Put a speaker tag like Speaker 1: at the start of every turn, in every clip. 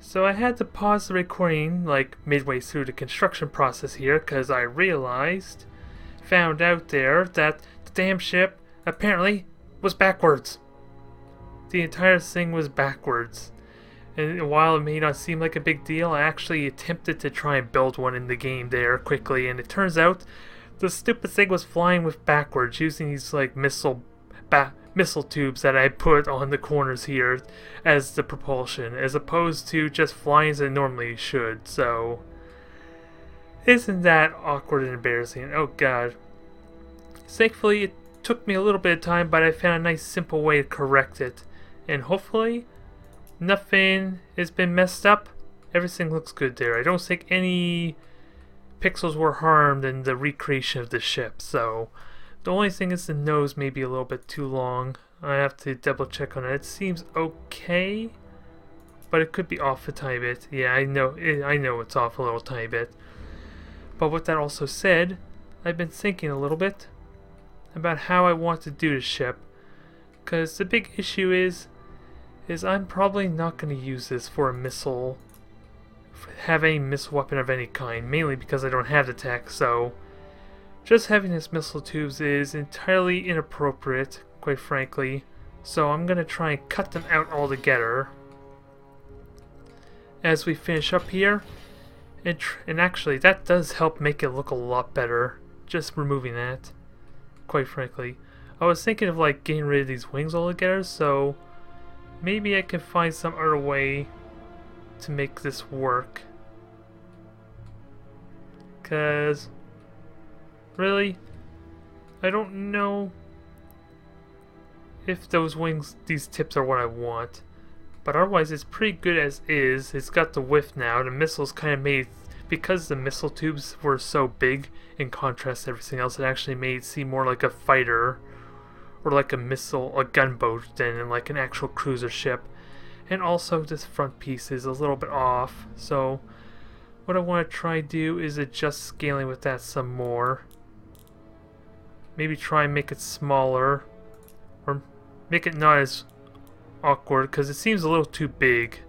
Speaker 1: So I had to pause the recording like midway through the construction process here because I found out there that the damn ship apparently was backwards. The entire thing was backwards. And while it may not seem like a big deal, I actually attempted to try and build one in the game there quickly, and it turns out the stupid thing was flying with backwards using these like missile tubes that I put on the corners here as the propulsion, as opposed to just flying as it normally should. So isn't that awkward and embarrassing? Oh god. Thankfully it took me a little bit of time, but I found a nice simple way to correct it. And hopefully nothing has been messed up. Everything looks good there. I don't think any pixels were harmed in the recreation of the ship, so the only thing is the nose may be a little bit too long. I have to double check on it. It seems okay, but it could be off a tiny bit. Yeah, I know it's off a little tiny bit. But with that also said, I've been thinking a little bit about how I want to do the ship, because the big issue is I'm probably not going to use this for a missile, have any missile weapon of any kind, mainly because I don't have the tech, so just having this missile tubes is entirely inappropriate, quite frankly, so I'm going to try and cut them out altogether as we finish up here, and actually that does help make it look a lot better, just removing that, quite frankly. I was thinking of like getting rid of these wings altogether, so maybe I can find some other way to make this work. Cause really, I don't know if those wings, these tips are what I want. But otherwise it's pretty good as is. It's got the width now. The missile's kind of made, because the missile tubes were so big in contrast to everything else, it actually made it seem more like a fighter or like a gunboat than like an actual cruiser ship. And also this front piece is a little bit off, so what I want to try to do is adjust scaling with that some more. Maybe try and make it smaller, or make it not as awkward, because it seems a little too big,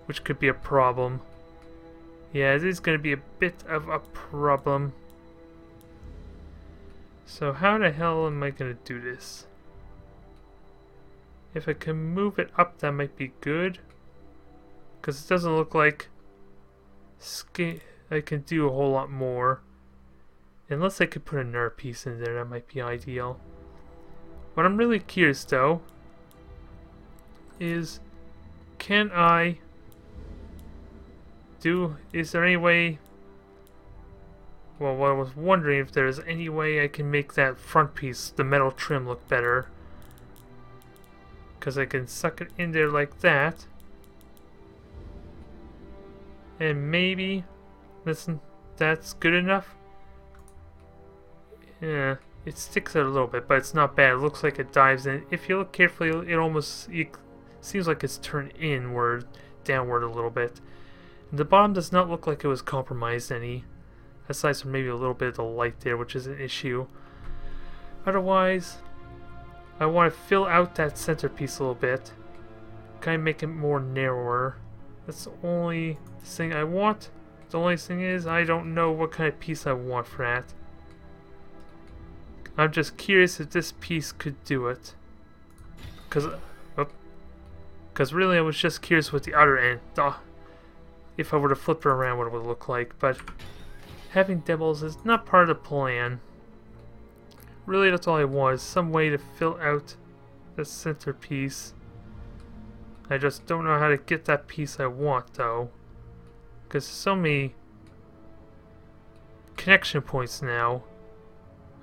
Speaker 1: which could be a problem. Yeah, it is going to be a bit of a problem. So how the hell am I going to do this? If I can move it up, that might be good, because it doesn't look like I can do a whole lot more. Unless I could put another piece in there, that might be ideal. What I'm really curious though is, is there any way, well, I was wondering if there's any way I can make that front piece, the metal trim, look better. Because I can suck it in there like that. And maybe, listen, that's good enough. Yeah, it sticks out a little bit, but it's not bad. It looks like it dives in. If you look carefully, it seems like it's turned downward a little bit. And the bottom does not look like it was compromised any, aside from maybe a little bit of the light there, which is an issue. Otherwise, I want to fill out that centerpiece a little bit, kind of make it more narrower. That's the only thing I want. The only thing is, I don't know what kind of piece I want for that. I'm just curious if this piece could do it. Because really I was just curious with the other end. If I were to flip it around, what it would look like. But having devils is not part of the plan. Really, that's all I want, is some way to fill out the centerpiece. I just don't know how to get that piece I want, though. Because so many connection points now.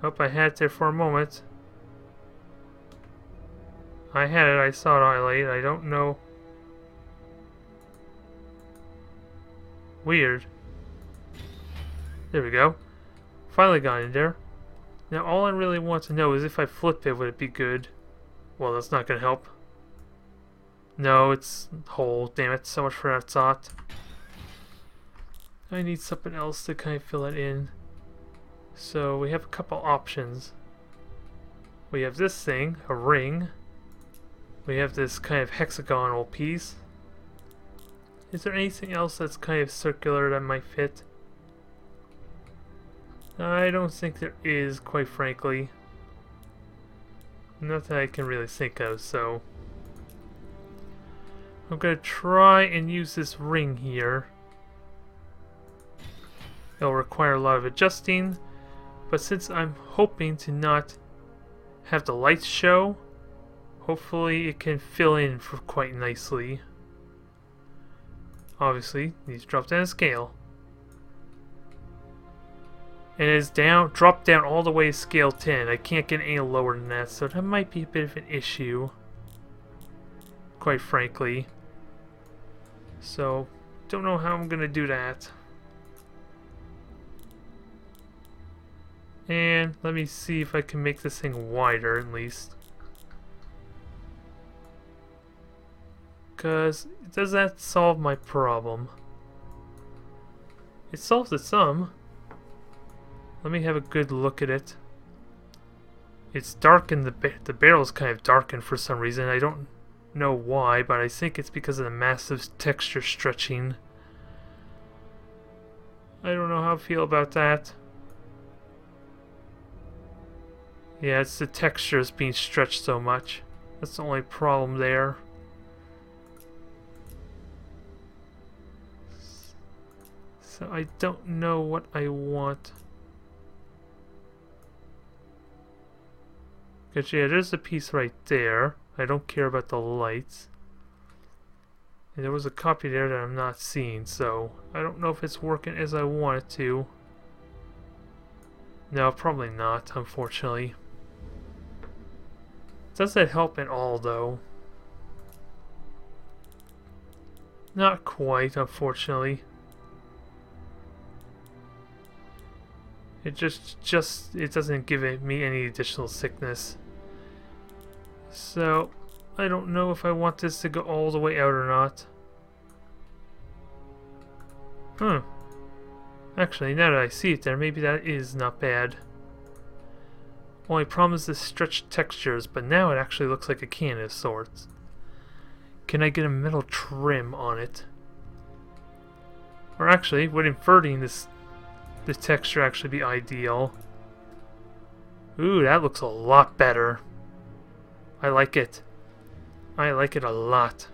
Speaker 1: Hope I had it there for a moment. I had it, I saw it highlight, I don't know. Weird. There we go. Finally got in there. Now all I really want to know is if I flip it, would it be good? Well, that's not going to help. No, it's whole. Damn it, so much for that thought. I need something else to kind of fill it in. So we have a couple options. We have this thing, a ring. We have this kind of hexagonal piece. Is there anything else that's kind of circular that might fit? I don't think there is, quite frankly. Not that I can really think of, so I'm gonna try and use this ring here. It'll require a lot of adjusting, but since I'm hoping to not have the lights show, hopefully it can fill in for quite nicely. Obviously, needs to drop down a scale. And it's dropped down all the way to scale 10. I can't get any lower than that, so that might be a bit of an issue, quite frankly. So, don't know how I'm gonna do that. And let me see if I can make this thing wider at least. Because does that solve my problem? It solves it some. Let me have a good look at it. It's darkened, the barrel's kind of darkened for some reason. I don't know why, but I think it's because of the massive texture stretching. I don't know how I feel about that. Yeah, it's the textures being stretched so much. That's the only problem there. So I don't know what I want. Because yeah, there's a piece right there. I don't care about the lights. And there was a copy there that I'm not seeing, so I don't know if it's working as I want it to. No, probably not, unfortunately. Does that help at all, though? Not quite, unfortunately. It it doesn't give me any additional thickness. So, I don't know if I want this to go all the way out or not. Actually, now that I see it there, maybe that is not bad. Only problem is the stretched textures, but now it actually looks like a can of sorts. Can I get a metal trim on it? Or actually, would inverting the texture actually be ideal? Ooh, that looks a lot better. I like it. I like it a lot.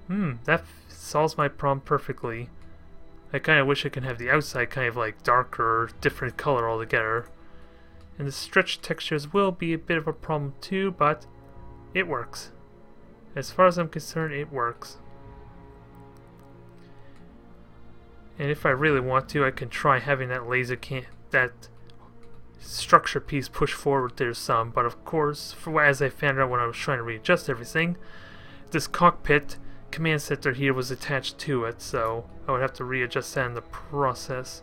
Speaker 1: That solves my problem perfectly. I kind of wish I could have the outside kind of like darker, different color altogether. And the stretched textures will be a bit of a problem too, but it works. As far as I'm concerned, it works. And if I really want to, I can try having that that structure piece push forward there some, but of course, as I found out when I was trying to readjust everything, this cockpit command center here was attached to it, so I would have to readjust that in the process.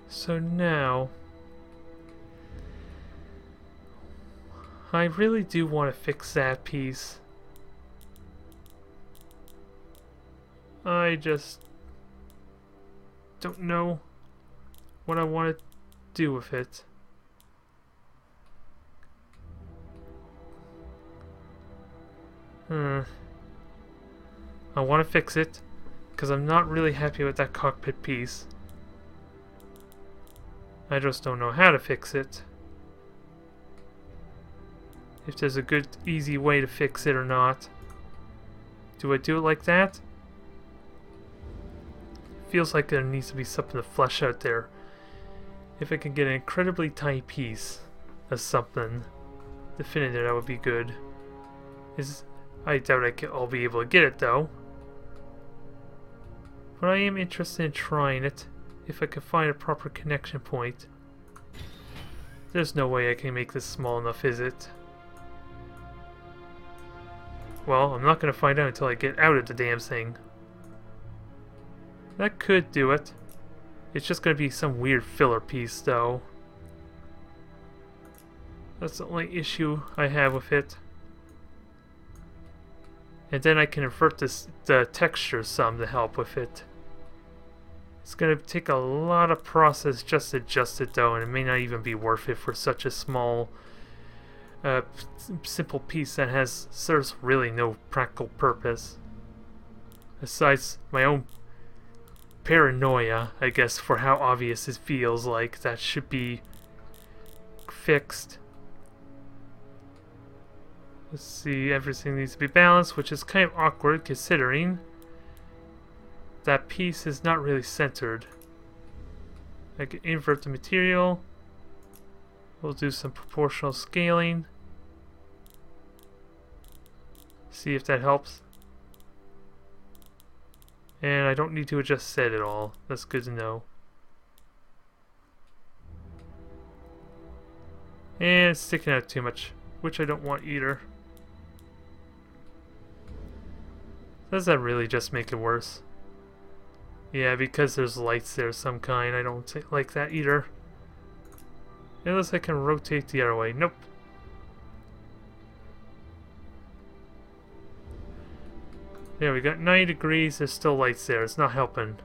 Speaker 1: So now, I really do want to fix that piece. I just don't know what I want to do with it. I want to fix it because I'm not really happy with that cockpit piece. I just don't know how to fix it. If there's a good, easy way to fix it or not. Do I do it like that? Feels like there needs to be something to flesh out there. If I can get an incredibly tiny piece of something to fit in there, that would be good. I doubt I'll be able to get it though. But I am interested in trying it, if I can find a proper connection point. There's no way I can make this small enough, is it? Well, I'm not going to find out until I get out of the damn thing. That could do it. It's just going to be some weird filler piece, though. That's the only issue I have with it. And then I can invert the texture some to help with it. It's going to take a lot of process just to adjust it, though, and it may not even be worth it for such a small a simple piece that serves really no practical purpose. Besides my own paranoia, I guess, for how obvious it feels like that should be fixed. Let's see, everything needs to be balanced, which is kind of awkward considering that piece is not really centered. I can invert the material. We'll do some proportional scaling. See if that helps. And I don't need to adjust set at all. That's good to know. And it's sticking out too much, which I don't want either. Does that really just make it worse? Yeah, because there's lights there of some kind, I don't like that either. Unless I can rotate the other way. Nope. There, we got 90 degrees, there's still lights there, it's not helping.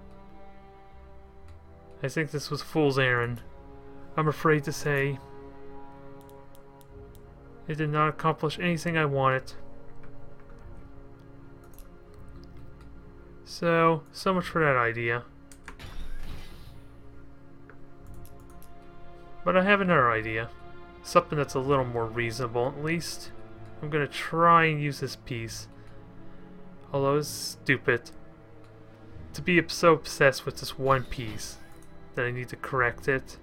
Speaker 1: I think this was fool's errand. I'm afraid to say. It did not accomplish anything I wanted. So much for that idea. But I have another idea. Something that's a little more reasonable, at least. I'm gonna try and use this piece. Although it's stupid to be so obsessed with this one piece that I need to correct it.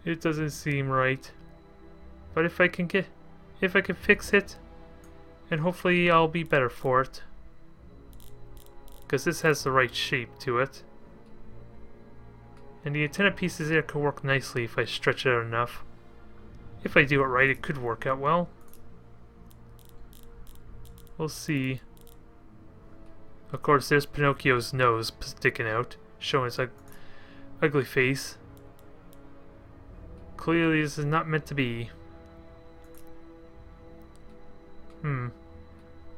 Speaker 1: It doesn't seem right. But if I can fix it, and hopefully I'll be better for it. Because this has the right shape to it. And the antenna pieces there could work nicely if I stretch it out enough. If I do it right, it could work out well. We'll see. Of course, there's Pinocchio's nose sticking out, showing his ugly face. Clearly this is not meant to be.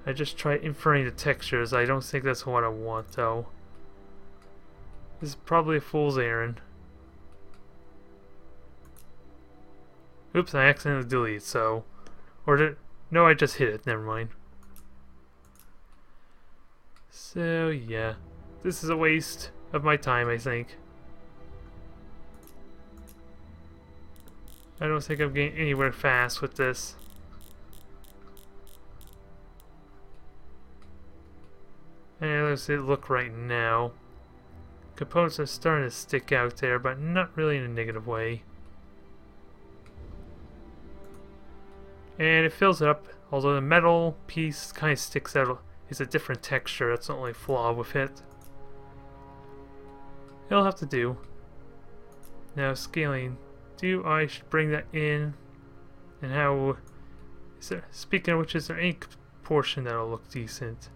Speaker 1: I just tried inferring the textures. I don't think that's what I want, though. This is probably a fool's errand. Oops, I accidentally deleted, so... No, I just hit it. Never mind. So, yeah. This is a waste of my time, I think. I don't think I'm getting anywhere fast with this. And let's look right now. Components are starting to stick out there, but not really in a negative way. And it fills up, although the metal piece kind of sticks out. It's a different texture, that's the only flaw with it. It'll have to do. Now scaling. I should bring that in? And how... speaking of which, is there any portion that'll look decent?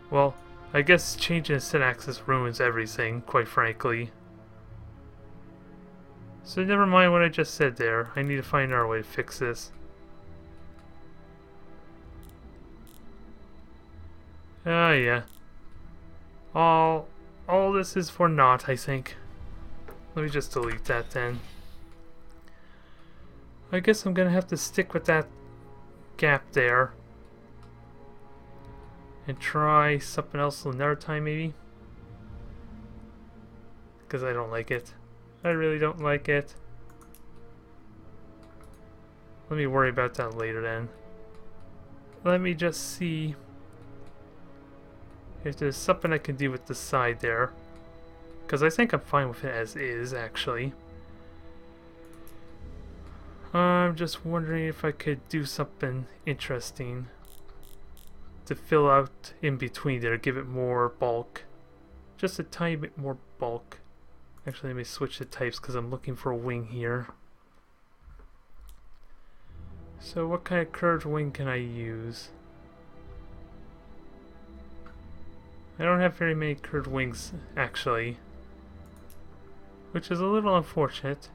Speaker 1: Well, I guess changing the set axis ruins everything, quite frankly. So never mind what I just said there. I need to find our way to fix this. Yeah. All this is for naught, I think. Let me just delete that then. I guess I'm gonna have to stick with that gap there. And try something else another time, maybe? Because I don't like it. I really don't like it. Let me worry about that later then. Let me just see if there's something I can do with the side there. Because I think I'm fine with it as is, actually. I'm just wondering if I could do something interesting to fill out in between there, give it more bulk. Just a tiny bit more bulk. Actually, let me switch the types because I'm looking for a wing here. So what kind of curved wing can I use? I don't have very many curved wings, actually. Which is a little unfortunate.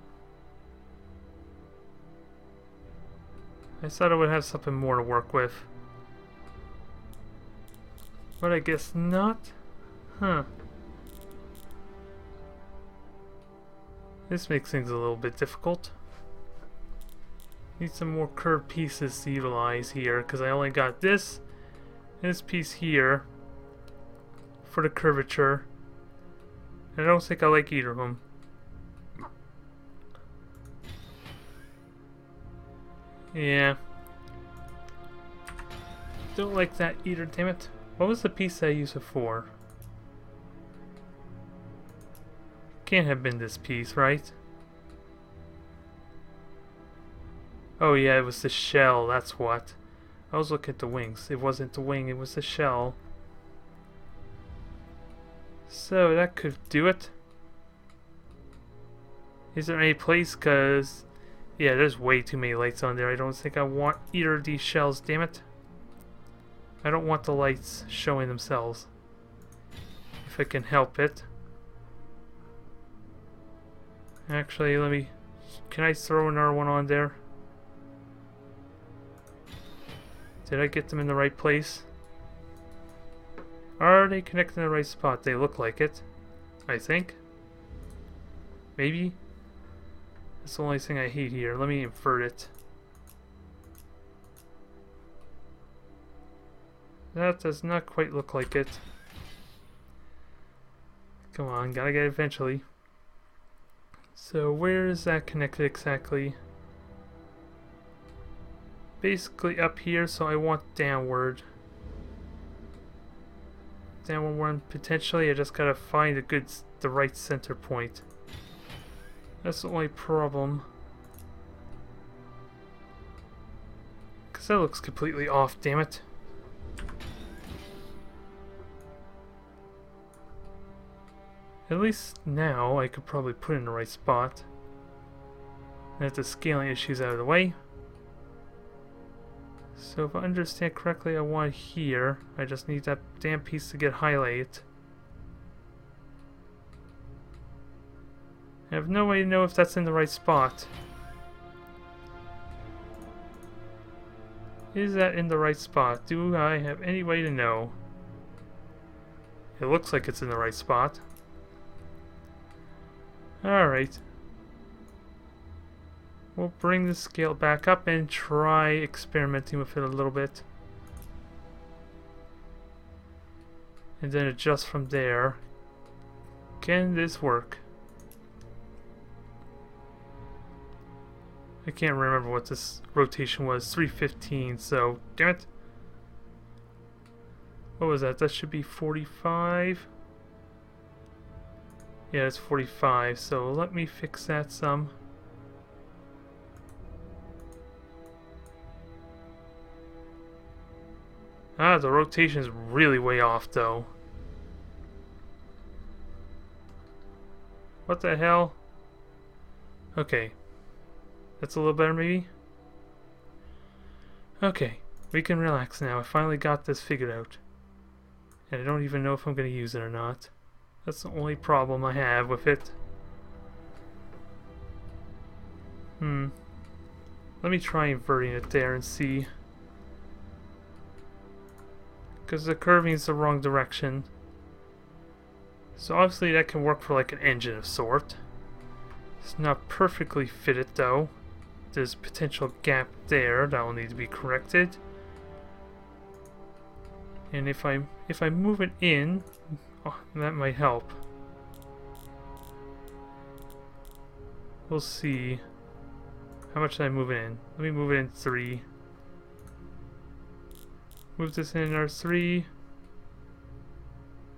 Speaker 1: I thought I would have something more to work with. But I guess not? Huh. This makes things a little bit difficult. Need some more curved pieces to utilize here, because I only got this and this piece here for the curvature. I don't think I like either of them. Yeah. Don't like that either, damn it. What was the piece I used it for? Can't have been this piece, right? Oh yeah, it was the shell, that's what. I was looking at the wings. It wasn't the wing, it was the shell. So that could do it. Is there any place? Cause yeah, there's way too many lights on there. I don't think I want either of these shells, damn it. I don't want the lights showing themselves. If I can help it. Actually, let me... Can I throw another one on there? Did I get them in the right place? Are they connected in the right spot? They look like it. I think. Maybe? That's the only thing I hate here. Let me invert it. That does not quite look like it. Come on, gotta get it eventually. So where is that connected exactly? Basically up here, so I want downward. Downward one potentially. I just gotta find the right center point. That's the only problem. Cause that looks completely off, damn it. At least now I could probably put it in the right spot. Get the scaling issues out of the way. So if I understand correctly, I want it here. I just need that damn piece to get highlighted. I have no way to know if that's in the right spot. Is that in the right spot? Do I have any way to know? It looks like it's in the right spot. Alright. We'll bring the scale back up and try experimenting with it a little bit. And then adjust from there. Can this work? I can't remember what this rotation was. 315, so damn it. What was that? That should be 45. Yeah, it's 45, so let me fix that some. Ah, the rotation is really way off, though. What the hell? Okay. That's a little better, maybe? Okay, we can relax now. I finally got this figured out. And I don't even know if I'm going to use it or not. That's the only problem I have with it. Let me try inverting it there and see. Because the curving is the wrong direction. So obviously that can work for like an engine of sort. It's not perfectly fitted though. There's a potential gap there that will need to be corrected. And if I move it in, oh, that might help. We'll see. How much did I move it in? Let me move it in 3. Move this in our 3.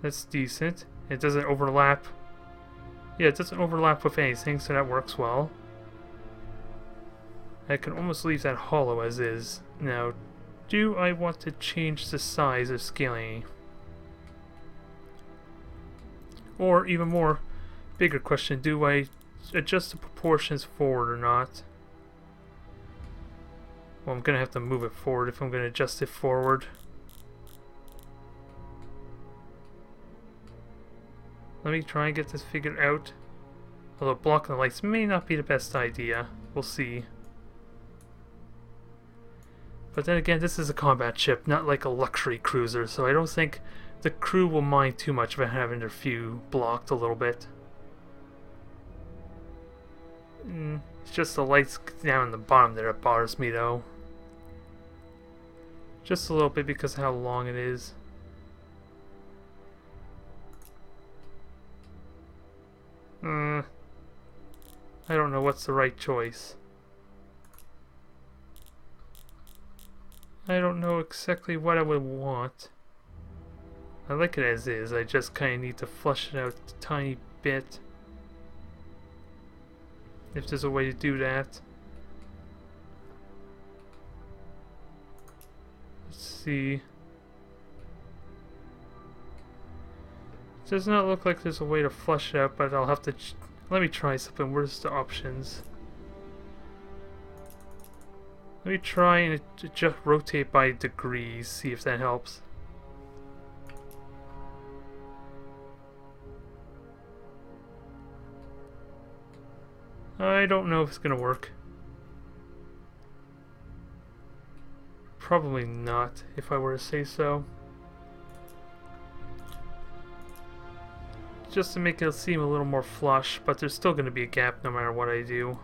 Speaker 1: That's decent. It doesn't overlap. Yeah, it doesn't overlap with anything, so that works well. I can almost leave that hollow as is. Now, do I want to change the size of scaling? Or even more, bigger question, do I adjust the proportions forward or not? Well, I'm gonna have to move it forward if I'm gonna adjust it forward. Let me try and get this figured out. Although blocking the lights may not be the best idea. We'll see. But then again, this is a combat ship, not like a luxury cruiser, so I don't think the crew will mind too much about having their view blocked a little bit. It's just the lights down in the bottom there that bothers me though. Just a little bit because of how long it is. I don't know what's the right choice. I don't know exactly what I would want. I like it as is, I just kind of need to flush it out a tiny bit. If there's a way to do that. Let's see. It does not look like there's a way to flush it out, but I'll have to... let me try something. Where's the options? Let me try and just rotate by degrees, see if that helps. I don't know if it's gonna work. Probably not, if I were to say so. Just to make it seem a little more flush, but there's still gonna be a gap no matter what I do.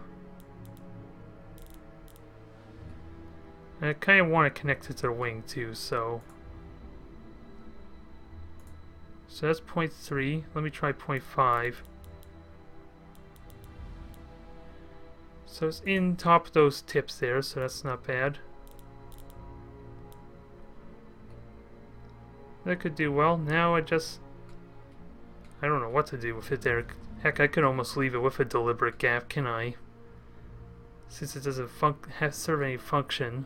Speaker 1: And I kind of want to connect it to the wing too, so... So that's 0.3. Let me try 0.5. So it's in top of those tips there, so that's not bad. That could do well. Now I don't know what to do with it there. Heck, I could almost leave it with a deliberate gap, can I? Since it doesn't serve any function.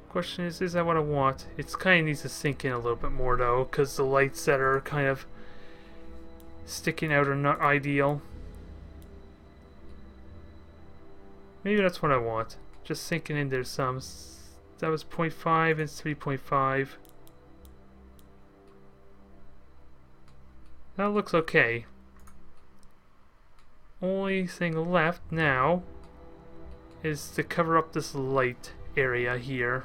Speaker 1: Question is that what I want? It kind of needs to sink in a little bit more though, because the lights that are kind of sticking out are not ideal. Maybe that's what I want. Just sinking in there some. That was 0.5 and 3.5. That looks okay. Only thing left now is to cover up this light area here.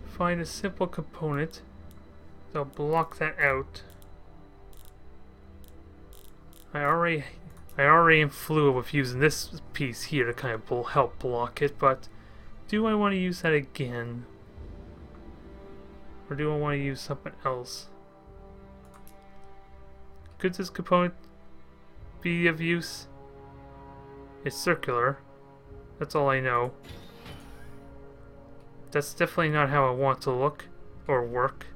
Speaker 1: Find a simple component that'll block that out. I already am fluid with using this piece here to kind of help block it, but do I want to use that again? Or do I want to use something else? Could this component be of use? It's circular. That's all I know. That's definitely not how I want to look or work.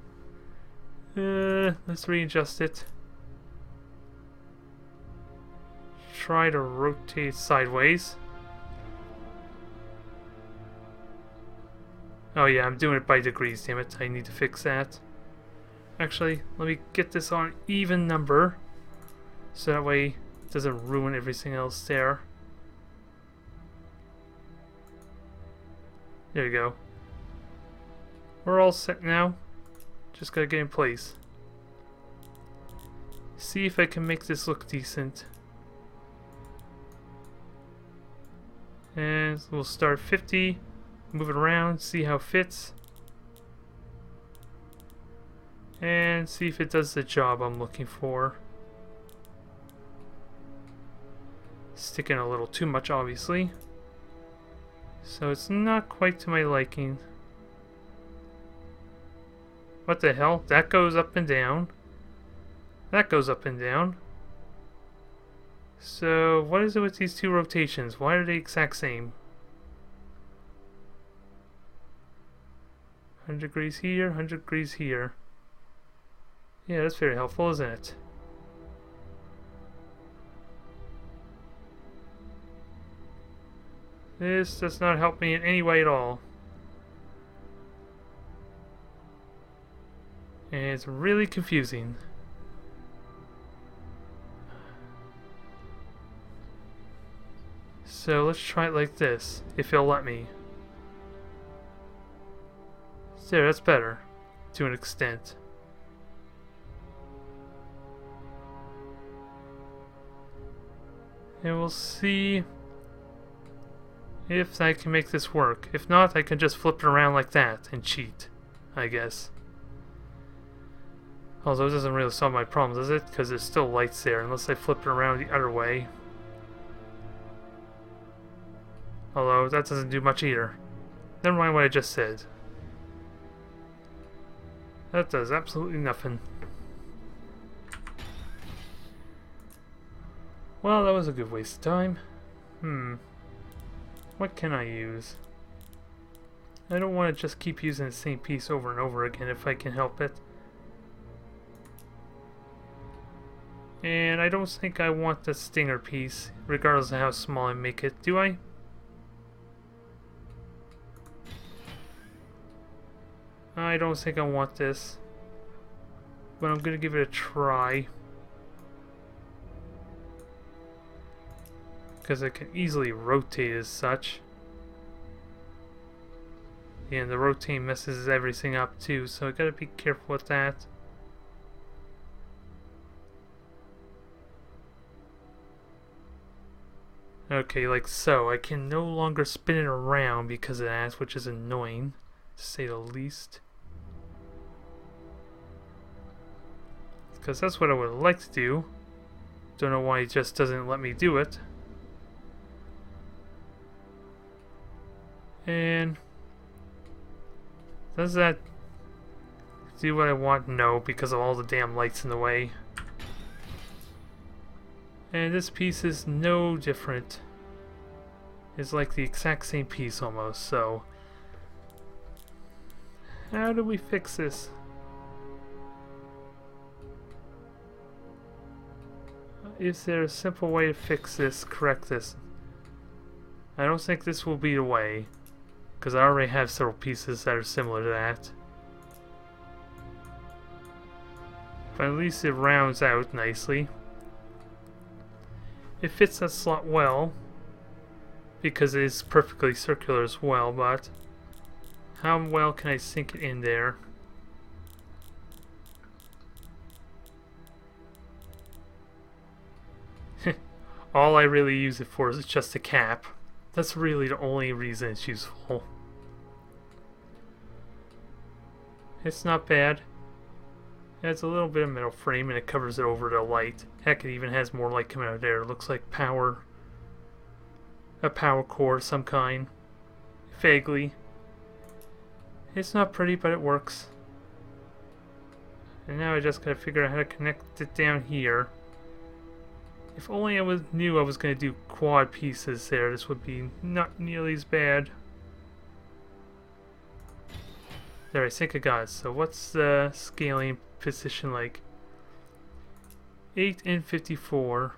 Speaker 1: Let's readjust it. Try to rotate sideways. Oh yeah, I'm doing it by degrees, damn it. I need to fix that. Actually, let me get this on an even number, so that way it doesn't ruin everything else there. There you go. We're all set now. Just gotta get in place. See if I can make this look decent. And we'll start 50, move it around, see how it fits. And see if it does the job I'm looking for. Sticking a little too much, obviously. So it's not quite to my liking. What the hell? That goes up and down. That goes up and down. So what is it with these two rotations? Why are they exact same? 100 degrees here, 100 degrees here. Yeah, that's very helpful, isn't it? This does not help me in any way at all. And it's really confusing. So let's try it like this, if it'll let me. There, that's better, to an extent. And we'll see if I can make this work. If not, I can just flip it around like that and cheat, I guess. Although it doesn't really solve my problems, does it? Because there's still lights there, unless I flip it around the other way. Although, that doesn't do much either. Never mind what I just said. That does absolutely nothing. Well, that was a good waste of time. What can I use? I don't want to just keep using the same piece over and over again if I can help it. And I don't think I want the stinger piece, regardless of how small I make it, do I? I don't think I want this, but I'm gonna give it a try. Because I can easily rotate as such. And the rotate messes everything up too, so I gotta be careful with that. Okay, like so. I can no longer spin it around because of that, which is annoying, to say the least. Because that's what I would like to do. Don't know why it just doesn't let me do it. And does that do what I want? No, because of all the damn lights in the way. And this piece is no different. It's like the exact same piece almost, so how do we fix this? Is there a simple way to fix this, correct this? I don't think this will be the way, because I already have several pieces that are similar to that. But at least it rounds out nicely. It fits that slot well, because it is perfectly circular as well, but how well can I sink it in there? All I really use it for is just a cap. That's really the only reason it's useful. It's not bad. It has a little bit of metal frame and it covers it over the light. Heck, it even has more light coming out of there. It looks like power. A power core of some kind. Vaguely. It's not pretty, but it works. And now I just gotta figure out how to connect it down here. If only I knew I was going to do quad pieces there, this would be not nearly as bad. There, I think I got it. So what's the scaling position like? 8 and 54.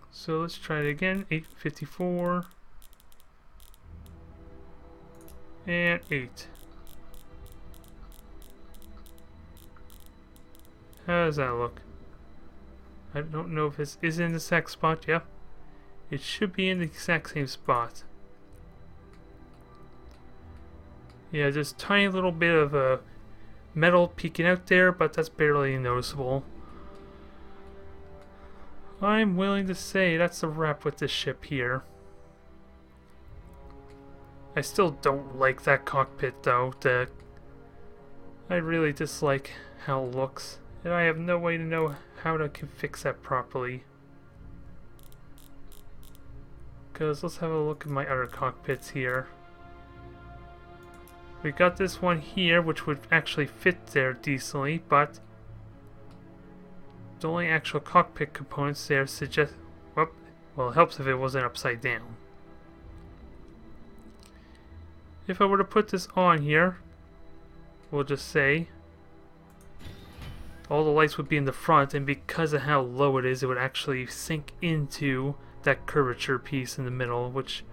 Speaker 1: So let's try it again. 8, 54. And 8. How does that look? I don't know if this is in the exact spot. Yep. It should be in the exact same spot. Yeah, just tiny little bit of metal peeking out there, but that's barely noticeable. I'm willing to say that's a wrap with this ship here. I still don't like that cockpit though. I really dislike how it looks. And I have no way to know how to fix that properly. Because let's have a look at my other cockpits here. We got this one here, which would actually fit there decently, but the only actual cockpit components there suggest... Well, it helps if it wasn't upside down. If I were to put this on here, we'll just say all the lights would be in the front, and because of how low it is, it would actually sink into that curvature piece in the middle, which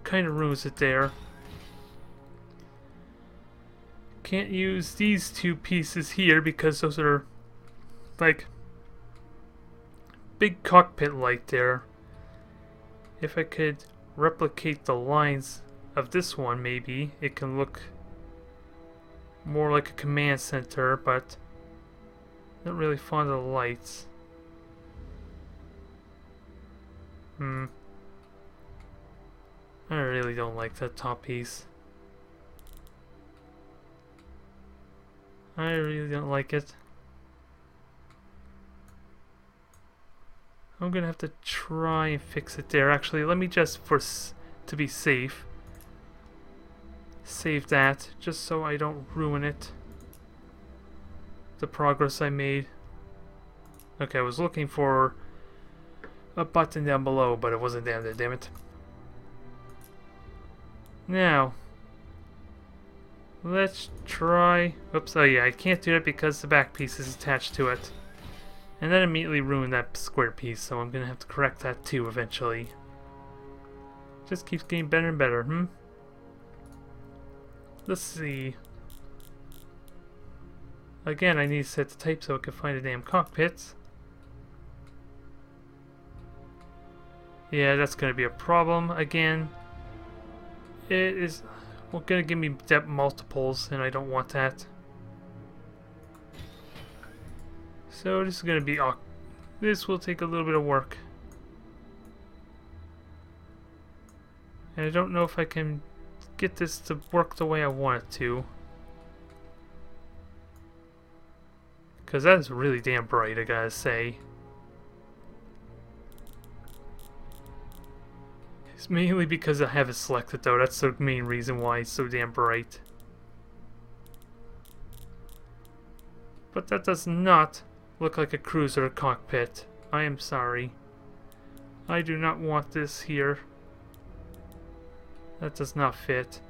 Speaker 1: kind of ruins it there. Can't use these two pieces here because those are like big cockpit light there. If I could replicate the lines of this one, maybe it can look more like a command center, but not really fond of the lights. I really don't like that top piece. I really don't like it. I'm gonna have to try and fix it there. Actually, let me just, to be safe, save that, just so I don't ruin it. The progress I made. Okay, I was looking for a button down below, but it wasn't down there, damn it. Now, let's try... Oops, oh yeah, I can't do it because the back piece is attached to it. And that immediately ruined that square piece, so I'm gonna have to correct that too eventually. Just keeps getting better and better, Let's see. Again, I need to set the type so I can find the damn cockpits. Yeah, that's gonna be a problem again. It is gonna give me depth multiples, and I don't want that. So this is gonna be this will take a little bit of work. And I don't know if I can get this to work the way I want it to. Because that is really damn bright, I gotta say. It's mainly because I have it selected though, that's the main reason why it's so damn bright. But that does not look like a cruiser cockpit. I am sorry. I do not want this here. That does not fit.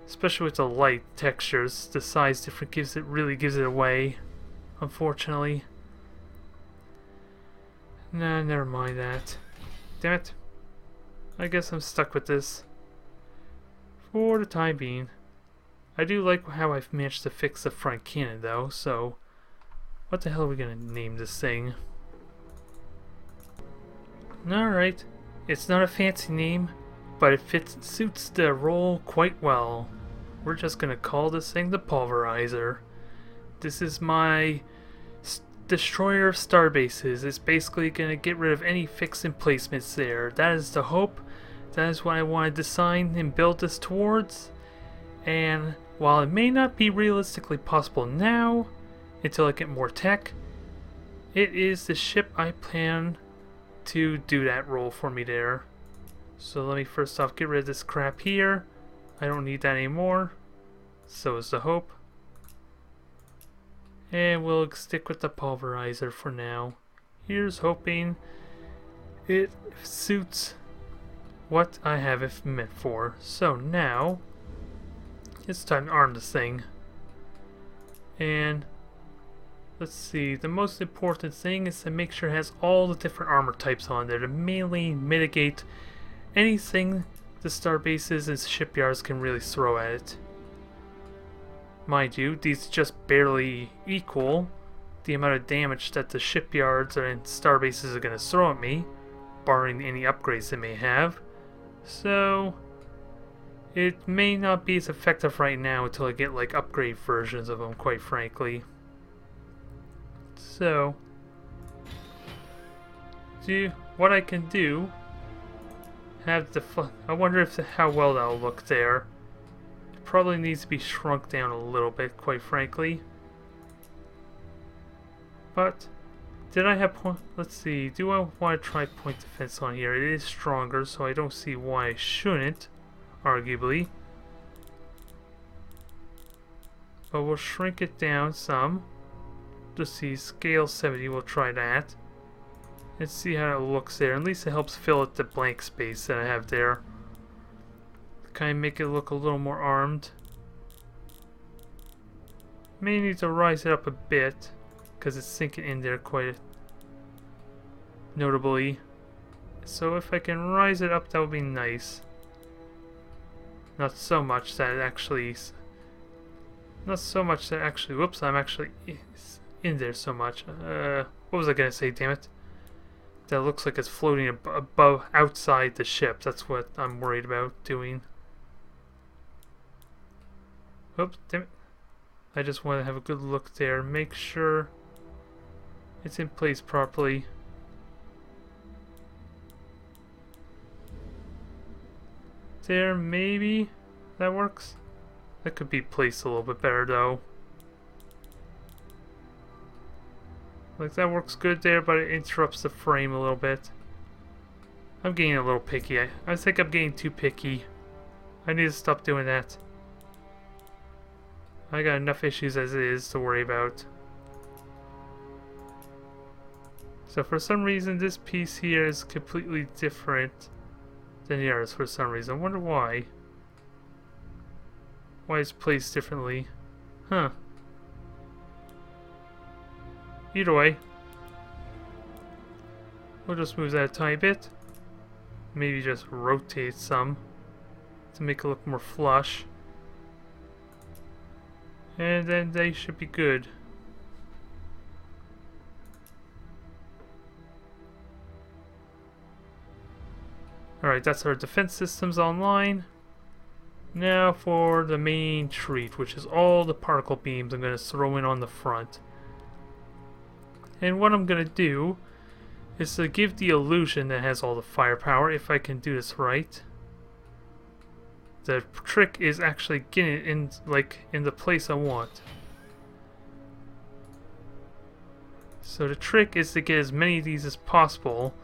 Speaker 1: Especially with the light textures. The size difference really gives it away. Unfortunately. Nah, never mind that. Damn it. I guess I'm stuck with this. For the time being. I do like how I've managed to fix the front cannon though, so... What the hell are we gonna name this thing? Alright. It's not a fancy name, but it suits the role quite well. We're just gonna call this thing the Pulverizer. This is my destroyer of Starbases. It's basically gonna get rid of any fixed emplacements there. That is the hope. That is what I want to design and build this towards. And while it may not be realistically possible now, until I get more tech, it is the ship I plan to do that role for me there. So let me first off get rid of this crap here. I don't need that anymore. So is the hope. And we'll stick with the Pulverizer for now. Here's hoping it suits what I have it meant for. So now, it's time to arm this thing. And let's see, the most important thing is to make sure it has all the different armor types on there to mainly mitigate anything the Starbases and shipyards can really throw at it. Mind you, these just barely equal the amount of damage that the shipyards and Starbases are going to throw at me, barring any upgrades they may have. So, it may not be as effective right now until I get like upgrade versions of them, quite frankly. So, what I can do, I wonder how well that'll look there. It probably needs to be shrunk down a little bit, quite frankly. But, did I have let's see, do I want to try point defense on here? It is stronger, so I don't see why I shouldn't, arguably. But we'll shrink it down some. Just see, scale 70, we'll try that. And see how it looks there. At least it helps fill up the blank space that I have there. Kind of make it look a little more armed. May need to rise it up a bit, because it's sinking in there quite notably. So if I can rise it up, that would be nice. Not so much that it actually... Whoops, I'm actually in there so much. What was I gonna say, damn it? That looks like it's floating above, outside the ship. That's what I'm worried about doing. Oops, damn it. I just want to have a good look there. Make sure it's in place properly. There, maybe that works. That could be placed a little bit better though. Like, that works good there, but it interrupts the frame a little bit. I'm getting a little picky. I think I'm getting too picky. I need to stop doing that. I got enough issues as it is to worry about. So for some reason, this piece here is completely different than the others for some reason. I wonder why. Why it's placed differently. Huh. Either way, we'll just move that a tiny bit. Maybe just rotate some to make it look more flush. And then they should be good. Alright, that's our defense systems online. Now for the main treat, which is all the particle beams I'm going to throw in on the front. And what I'm going to do is to give the illusion that has all the firepower, if I can do this right. The trick is actually getting it in the place I want. So the trick is to get as many of these as possible,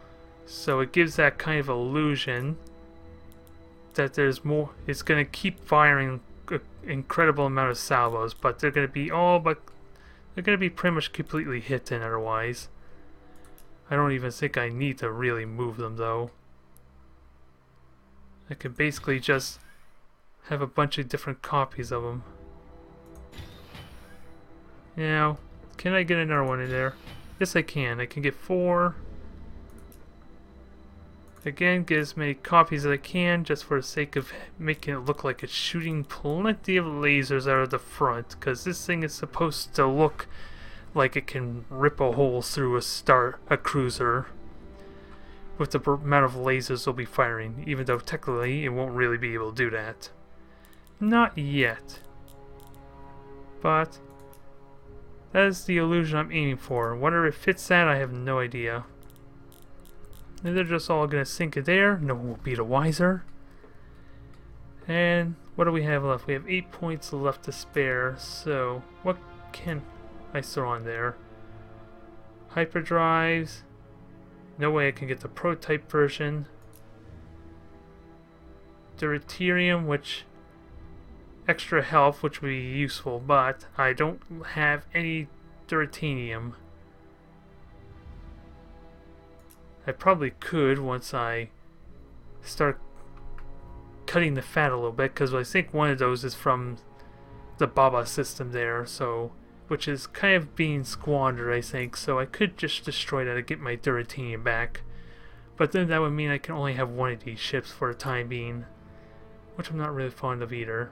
Speaker 1: so it gives that kind of illusion that there's more. It's going to keep firing an incredible amount of salvos, but they're going to be they're going to be pretty much completely hidden otherwise. I don't even think I need to really move them though. I can basically just have a bunch of different copies of them. Now, can I get another one in there? Yes, I can. I can get 4. Again, get as many copies as I can, just for the sake of making it look like it's shooting plenty of lasers out of the front, because this thing is supposed to look like it can rip a hole through a cruiser with the amount of lasers they'll be firing, even though technically it won't really be able to do that. Not yet. But that is the illusion I'm aiming for. Whether it fits that, I have no idea. And they're just all going to sink it there. No one will be the wiser. And what do we have left? We have 8 points left to spare. So what can I throw on there? Hyperdrives. No way I can get the prototype version. Deuterium, which extra health, which would be useful, but I don't have any deuterium. I probably could once I start cutting the fat a little bit, because I think one of those is from the Baba system there, so which is kind of being squandered, I think, so I could just destroy that to get my deuterium back. But then that would mean I can only have one of these ships for the time being, which I'm not really fond of either.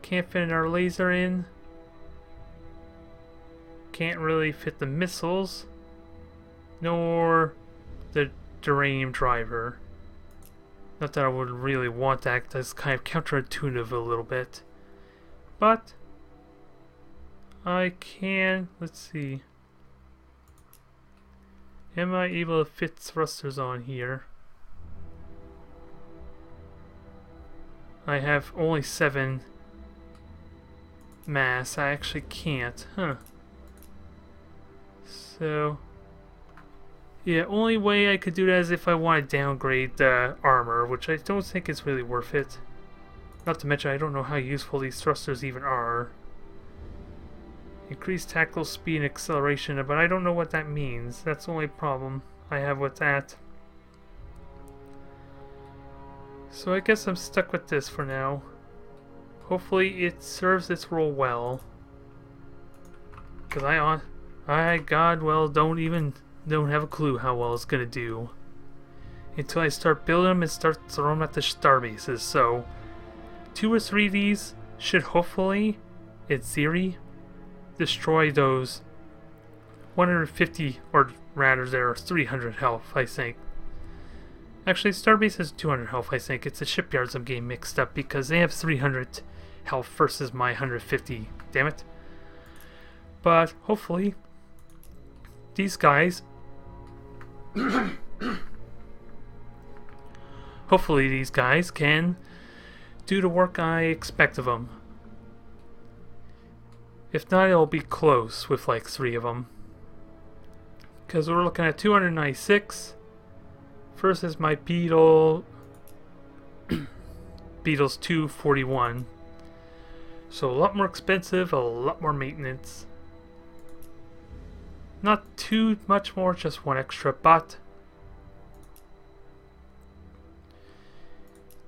Speaker 1: Can't fit our laser in. Can't really fit the missiles, nor the duranium driver. Not that I would really want that, that's kind of counterintuitive a little bit. But I can, let's see. Am I able to fit thrusters on here? I have only 7 mass. I actually can't. Huh. So yeah, only way I could do that is if I want to downgrade the armor, which I don't think is really worth it. Not to mention I don't know how useful these thrusters even are. Increased tactical speed and acceleration, but I don't know what that means. That's the only problem I have with that. So I guess I'm stuck with this for now. Hopefully it serves its role well. Because don't have a clue how well it's gonna do until I start building them and start throwing them at the starbases. So 2 or 3 of these should hopefully, in theory, destroy those 150, or rather there are 300 health, I think. Actually, Starbase has 200 health, I think. It's the shipyards I'm getting mixed up because they have 300 health versus my 150. Damn it. But hopefully these guys hopefully these guys can do the work I expect of them. If not, it'll be close with like 3 of them. Because we're looking at 296 versus my Beetle. Beetle's 241. So a lot more expensive, a lot more maintenance. Not too much more, just 1 extra, but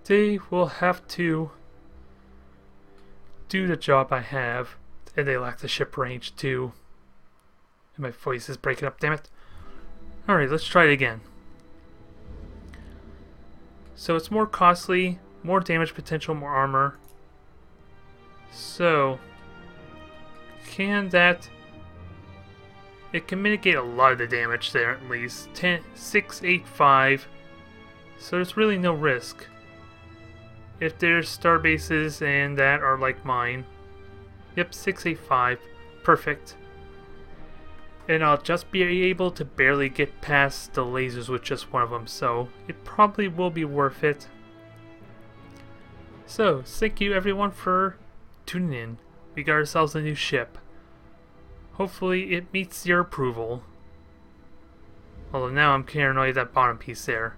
Speaker 1: they will have to do the job I have, and they lack the ship range too. And my voice is breaking up, damn it. Alright, let's try it again. So it's more costly, more damage potential, more armor. So, can that... It can mitigate a lot of the damage there at least. 685. So there's really no risk. If there's Starbases and that are like mine. Yep, 685. Perfect. And I'll just be able to barely get past the lasers with just one of them, so it probably will be worth it. So, thank you everyone for tuning in. We got ourselves a new ship. Hopefully it meets your approval. Although now I'm paranoid that bottom piece there.